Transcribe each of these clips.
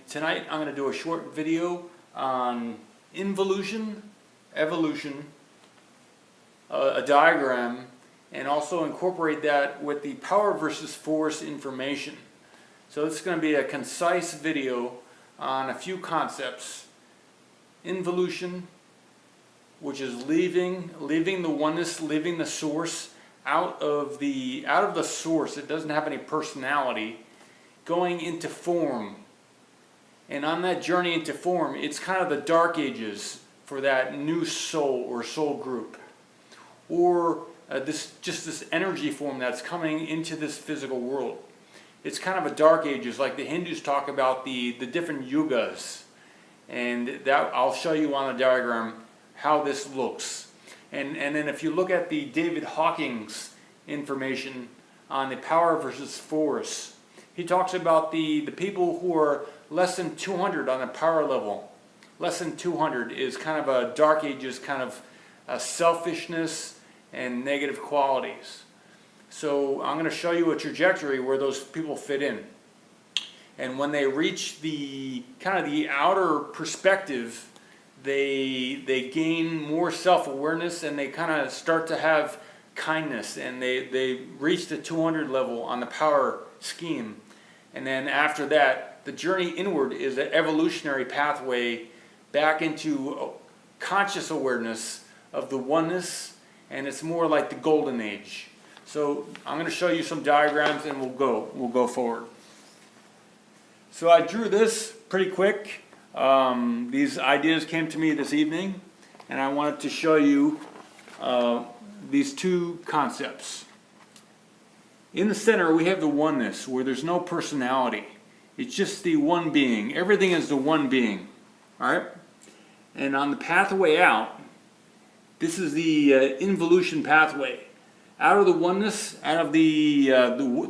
Tonight I'm going to do a short video on involution, evolution, a diagram, and also incorporate that with the power versus force information. So this is going to be a concise video on a few concepts. Involution, which is leaving the oneness, leaving the source out of the source. It doesn't have any personality, going into form. And on that journey into form, it's kind of the dark ages for that new soul or soul group, or this energy form that's coming into this physical world. It's kind of a dark ages, like the Hindus talk about the different yugas, and that I'll show you on the diagram how this looks. And then if you look at the David Hawkins information on the power versus force, he talks about the people who are less than 200 on the power level. Less than 200 is kind of a dark ages kind of selfishness and negative qualities. So I'm going to show you a trajectory where those people fit in. And when they reach the kind of the outer perspective, they gain more self-awareness, and they kind of start to have kindness, and they reach the 200 level on the power scheme. And then after that, the journey inward is an evolutionary pathway back into conscious awareness of the oneness, and it's more like the golden age. So I'm going to show you some diagrams, and we'll go forward. So I drew this pretty quick. These ideas came to me this evening, and I wanted to show you these two concepts. In the center, we have the oneness, where there's no personality. It's just the one being. Everything is the one being. All right? And on the pathway out, this is the involution pathway. Out of the oneness, out of the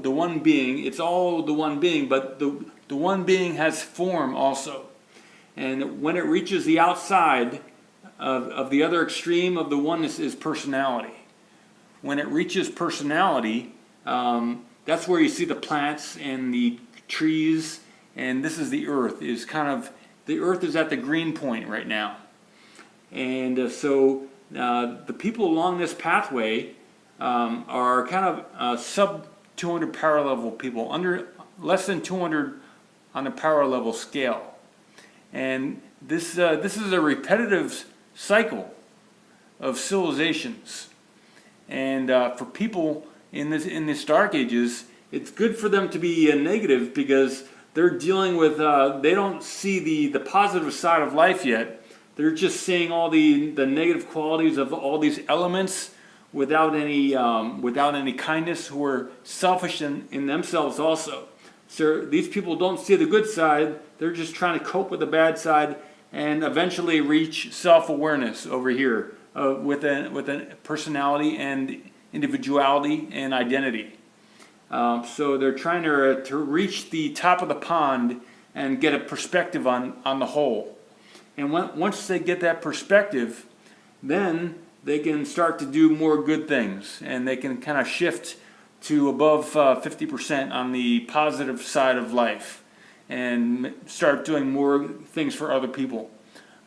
one being, it's all the one being, but the one being has form also. And when it reaches the outside of the other extreme of the oneness is personality. When it reaches personality, that's where you see the plants and the trees, and this is the earth. Is kind of the earth is at the green point right now, and so the people along this pathway are kind of sub 200 power level people, under less than 200 on the power level scale, and this is a repetitive cycle of civilizations, and for people in this dark ages, it's good for them to be negative, because they're dealing with they don't see the positive side of life yet. They're just seeing all the negative qualities of all these elements without any kindness, who are selfish in themselves also. So these people don't see the good side. They're just trying to cope with the bad side and eventually reach self-awareness over here with a personality and individuality and identity. So they're trying to reach the top of the pond and get a perspective on the whole. And once they get that perspective, then they can start to do more good things, and they can kind of shift to above 50% on the positive side of life, and start doing more things for other people,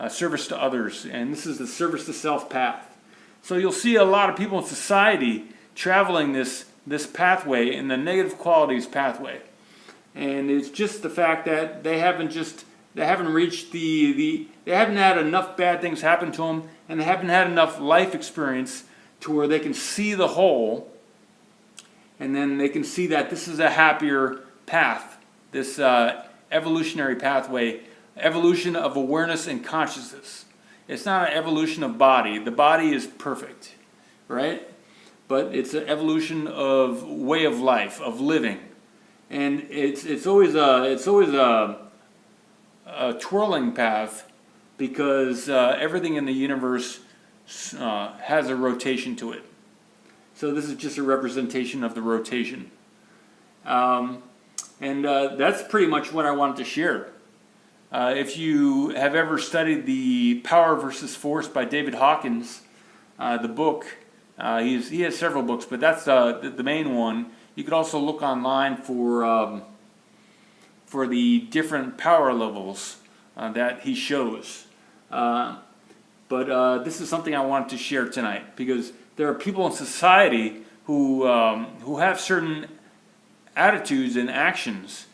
service to others. And this is the service to self path. So you'll see a lot of people in society traveling this pathway, in the negative qualities pathway, and it's just the fact that they haven't reached they haven't had enough bad things happen to them, and they haven't had enough life experience to where they can see the whole, and then they can see that this is a happier path, this evolutionary pathway, evolution of awareness and consciousness. It's not an evolution of body. The body is perfect, right? But it's an evolution of way of life, of living, and it's always a twirling path, because everything in the universe has a rotation to it. So this is just a representation of the rotation, and that's pretty much what I wanted to share. If you have ever studied the Power versus Force by David Hawkins, the book. He has several books, but that's the main one. You could also look online for for the different power levels that he shows. But this is something I wanted to share tonight, because there are people in society who have certain attitudes and actions,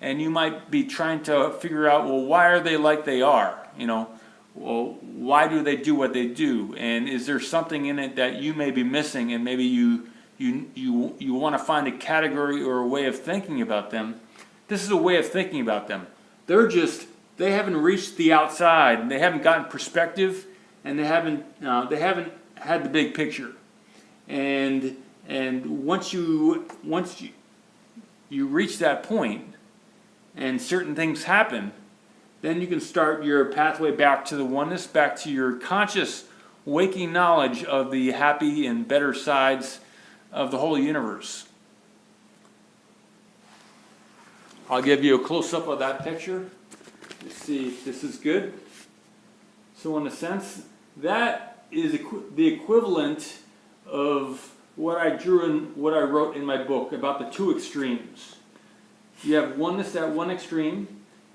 and you might be trying to figure out, well, why are they like they are? Well, why do they do what they do? And is there something in it that you may be missing, and maybe you want to find a category or a way of thinking about them? This is a way of thinking about them. They haven't reached the outside, and they haven't gotten perspective, and they haven't had the big picture. And once you reach that point, and certain things happen, then you can start your pathway back to the oneness, back to your conscious, waking knowledge of the happy and better sides of the whole universe. I'll give you a close-up of that picture. Let's see if this is good. So in a sense, that is the equivalent of what I drew and what I wrote in my book about the two extremes. You have oneness at one extreme,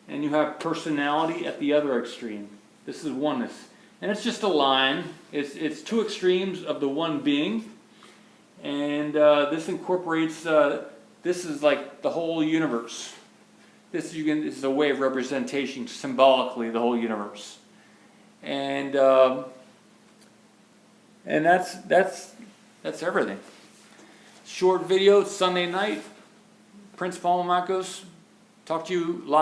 and you have personality at the other extreme. This is oneness. And it's just a line. It's two extremes of the one being. And this incorporates, this is like the whole universe. This is a way of representation, symbolically, the whole universe. And that's everything. Short video, Sunday night. Prince Paul Marcos. Talk to you live.